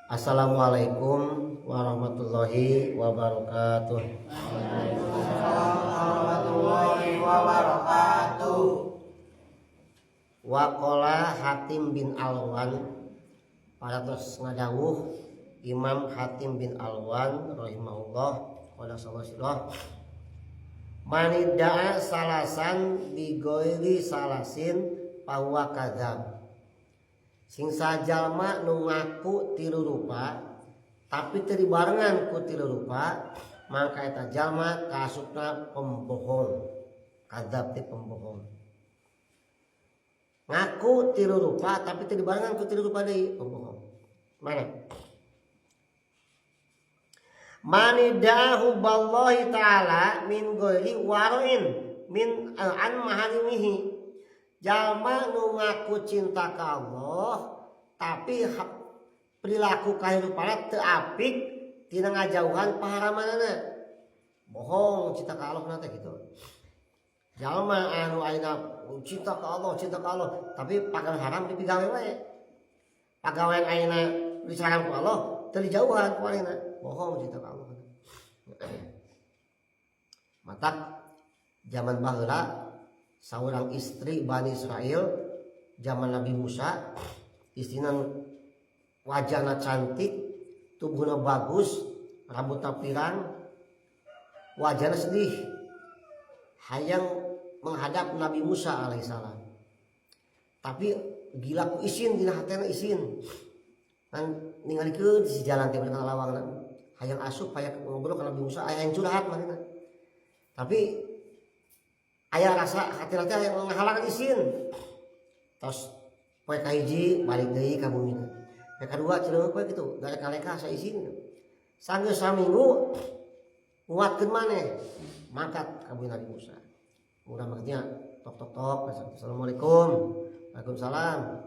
Assalamualaikum warahmatullahi wabarakatuh. Warahmatullahi wabarakatuh. Waqala Hatim bin Alwan, para terus ngadawuh Imam Hatim bin Alwan rahimahullah qala sallallahu manidaa salasan bigoiri salasin bahwa kadzab. Sing sajalma nu ngaku tilu rupa tapi teu dibarengan ku tilu rupa, maka eta jalma kasupna pembohong. Kadzab teh pembohong. Ngaku tilu rupa tapi teu dibarengan ku tilu rupa deui, pembohong. Mana? Manidahu ballahi ta'ala min ghairi warin min an maharimihi. Jalma nu ngaku cinta ka Allah tapi perilaku kahirupana teu apik tina ngajauhan paharamanana. Bohong cinta ka Allah nanti gitu. Jalma anu ayeuna cinta ka Allah tapi pagawean haram dipigawe wae. Pagawean ayeuna disarang ku Allah teu dijauhan ku ayeuna. Bohong cinta ka Allah. Matak zaman baheula seorang istri Bani Israel zaman Nabi Musa, istrina wajahna cantik, tubuhna bagus, rambutna pirang, wajahna sedih, hayang menghadap Nabi Musa alaihissalam. Tapi gila ku isin dina hatena isin. Kan ningalikeun si jalan teh kana lawangna, hayang asup hayang ngobrol ka Nabi Musa, hayang curhat manehna. Tapi aya rasa hati-hati yang menghalangan isin. Terus poe kahiji balik deui ka bumina. Poe kadua cenah poe kitu, galeka-galeka sa isin. Sanggeus saminggu nguatkeun maneh, mangkat ka Nabi Musa. Urang maksudnya tok. Assalamualaikum. Waalaikumsalam.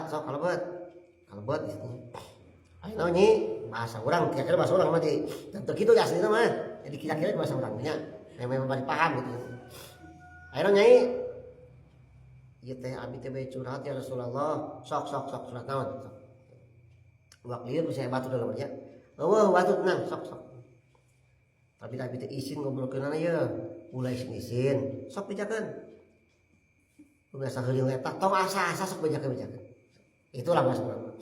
Sok kalebet istinya. Ayeuna nyi bahasa urang, kira-kira bahasa urang mah di teu kitu ya aslinya mah. Jadi kira-kira bahasa orangnya memang bari paham gitu. Akhirnya nyai ieu teh abi teh bae curhat ya Rasulullah. Sok curhat naon. Uak lieur bisa batu dalam aja. Eueuh batu tenang sok. Tapi abi teh izin ngobrolkeunana ye. Mulai izin. Sok bejakeun. Biasa heuling eta tong asa sok bejakeun. Itulah bahasa urang.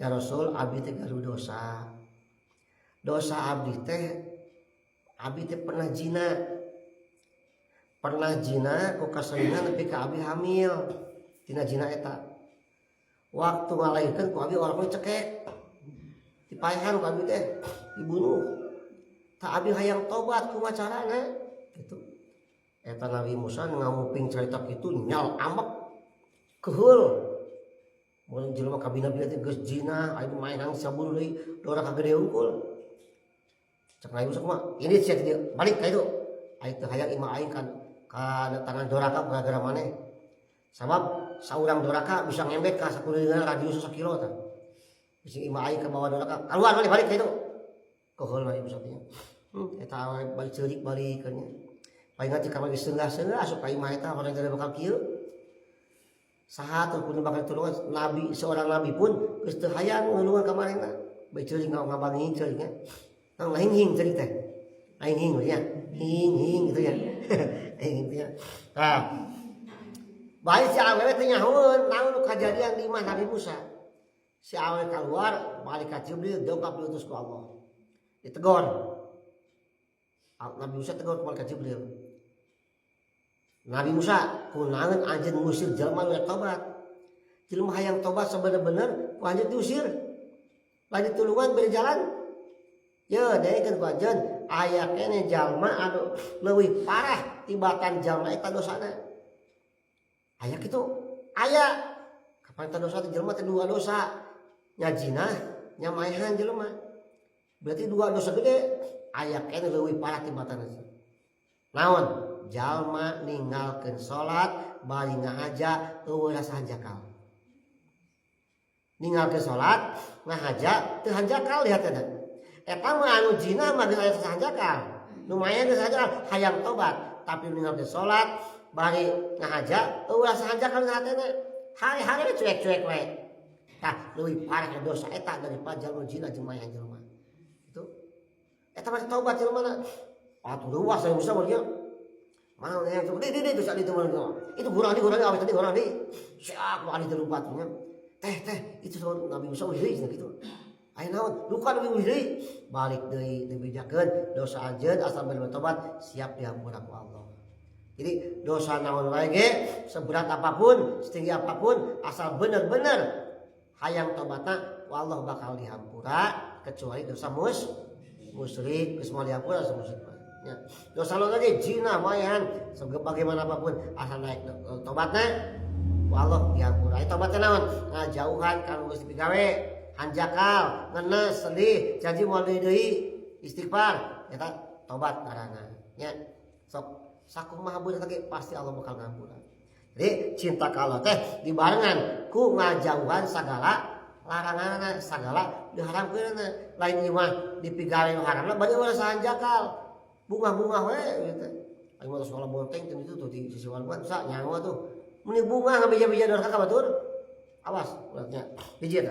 Ya Rasul, abi teh garu dosa. Dosa abdi teh pernah zina ku kasalingan nepi ka abdi hamil tina zina eta. Waktu ngalairkeun ku abdi orang cekek dipaehan ku abdi teh dibunuh. Tak abdi hayang tobat kumaha carana gitu. Eta Nabi Musa ngamuping carita kitu nyal ambek keheul. Mun jelema kabina-bina teh geus zina, aya mainan sabun deui, dora kagede unggul. Cek Nabi Musa mah ini sia dia balik ka itu. Aing teu hayang imah aing kan tangan doraka gara-gara maneh. Sabab saurang doraka bisa ngembek ka sakulilingan radius 1 kilo tah. Bisa imah aing ka bawah doraka. Keluar maneh balik ka itu. Keheul Nabi Musa teh. Eta awe balik ceurik balikeun nya. Palingan cek ka mah seunggah-seunggah asup ka imah eta orang teh bakal kieu. Saha teu kudu bakal tulungan seorang nabi pun geus teu hayang nulungan ka manehna. Bae ceurik ngabangi ceuriknya. Nang hing cerik teh. Hing ya. Hing gitu ya. Hing gitu ya. Nah. Bae si awewe teh nyahoeun naon kajadian di imah Nabi Musa. Si awewe keluar balik ka Jibril dongkap diutus ku Allah. Ditegor. Nabi Musa tegur ka Jibril. Nabi Musa, kunaon anjeun ngusir jelema nu tobat. Jelema hayang tobat sabener-bener ku anjeun diusir. Lanjut tulungan beri jalan. Ya, daekeun ku anjeun aya keneh jalma anu leuwih parah tibatan jalma eta dosana. Aya kitu, aya. Kapan eta dosa teh jelema teh dua dosa. Nya zina, nya maehan jelema. Berarti dua dosa gede. Aya keneh leuwih parah tibatan eta. Naon? Jalma ninggalkeun salat bari ngahaja eueuh rasa hanjakal. Ninggalkeun salat ngahaja teu hanjakal lihat eta. Eta mah anu zina mah geus aya rasa hanjakal. Nu mayan geus hanjakal hayang tobat, tapi ninggalkeun salat bari ngahaja eueuh rasa hanjakal di hatena. hari-hari cuek-cuek we. Tah leuwih parah dosa eta daripada jalma jina jeung mayang jelema. Itu eta mah taubat jelema. Atuh luas aya bisa mah mana yang coba di dosa di teman itu gurang di awet tadi gurang di siap mau di lumpatnya teh itu soal Nabi Musa wih gitu ayo naon luka Nabi wih balik deui dibejakeun dosa anjeun asal bertobat siap diampura ku Allah. Jadi dosa naon wae ge seberat apapun setinggi apapun asal bener-bener hayang tobatna Allah bakal dihampura kecuali dosa musyrik geus moal dihampura dosa musyrik. Ya. Dosa lo lagi zina mayan sebagaimana apapun asal naik tobatnya Allah diampura. Tobatnya naon? Ngajauhan kalau geus dipigawe, hanjakal, ngenes, sedih, janji moal deui istighfar, eta tobat ngaranna. Nya. Sok sakumaha beuneu teh pasti Allah bakal ngampura. Jadi cinta ka Allah teh dibarengan ku ngajauhan sagala laranganna, sagala diharamkeunna. Lain ieu mah dipigawe nu haramna bari urang sahanjakal. Bunga-bunga we gitu. Aing mah sekolah bonteng teh itu tuh di sisi warga bisa nyawa tuh. Meni bunga ngabeja-beja dorka ka batur. Awas ulatnya. Hiji eta.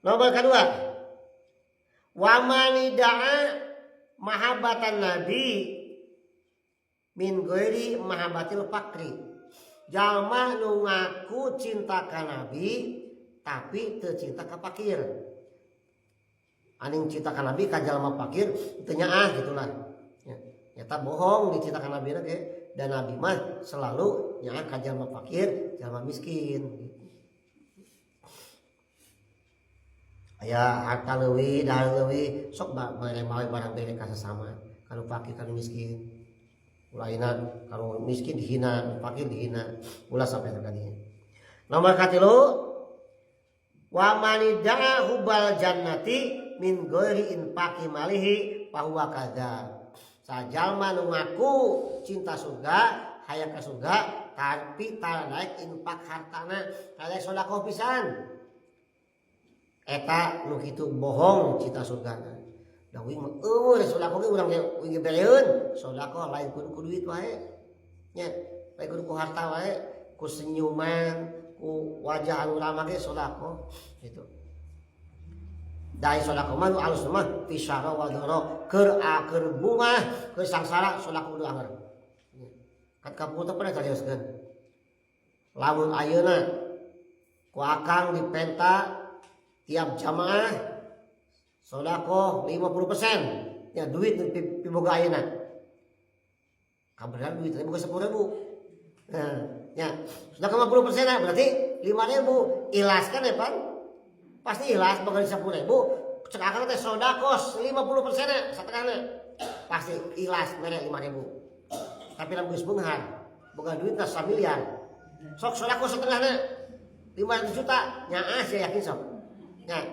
Nomor kedua. Wa manida'a mahabbatan nabi min ghairi mahabbatil fakri. Jalma nu ngaku cinta ka nabi tapi teu cinta ka fakir. Aning cinta ka nabi ka jalma fakir teu nyaah gitulah. Ya, eta bohong dicintakan nabi ge dan nabi mah selalu nyaah ka jalma fakir, jalma miskin. Aya harta leuwih, dahar leuwih, sok bare mawe barang bere ka sasama, kalau fakir kalau miskin. Ulaina kalau miskin dihina, fakir dihina. Ulah sampai terkadinya. Nomor katilu wa manida'a hubal jannati min ghairi infaqi malihi fahuwa kadzab. Sajalma nu ngaku cinta surga, hayang ka surga tapi tara naik infak hartana, tara sedekah pisan. Eta nu kitu bohong cinta surgana. Da wing mah sedekah ge urang ge beleun, sedekah lain kudu duit wae. Nya, lain kudu ku harta wae, ku senyuman, ku wajah anu ramah ge sedekah gitu. Dai sedekah mah nu alus mah fisara wa dhara keur bunga keur sangsara sedekah kudu anger. Kat kaputa pernah carioskeun. Lamun ayeuna ku akang dipenta tiap jamaah sedekah 50%. Ya duit piboga ayeuna. Kabeneran duit boga 10.000. Nah, ya sedekah 50% berarti 5.000 ilaskan ya Pak. Pasti ikhlas bakal 10.000 cek akang teh sodakos 50% satengahna pasti ikhlas mere 5.000 tapi lamun geus beunghar boga duitna 1 miliar sok sodakos satengahna 5 juta nyaah saya yakin sok nya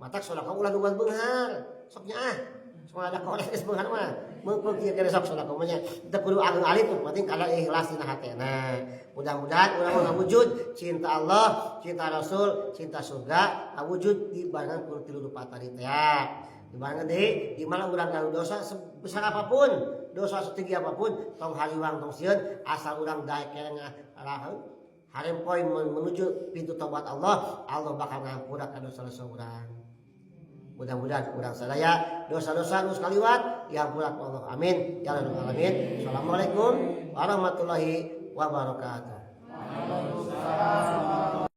matak sodakos ulah dugaan beunghar sok nyaah semua ada orang geus beunghar mah meukeun kieu kene sok sodakos mah nya teu kudu agung alif penting kalau ikhlas dina hatena. Mudah-mudahan urang mewujud cinta Allah, cinta Rasul, cinta surga awujud di barengan ku 3 rupa tadi teh. Di barengan deui di mana urang gawe dosa sebesar apapun, dosa setinggi apapun, tong haliwang tong sieun asal urang daek kene ngaraheun harem poin menuju pintu tobat Allah, Allah bakal ngampura ka dosa-dosa urang. Mudah-mudahan urang sadaya dosa-dosa nu sekaliwat diampura ku Allah. Amin ya rabbal alamin. Assalamualaikum warahmatullahi wabarakatuh.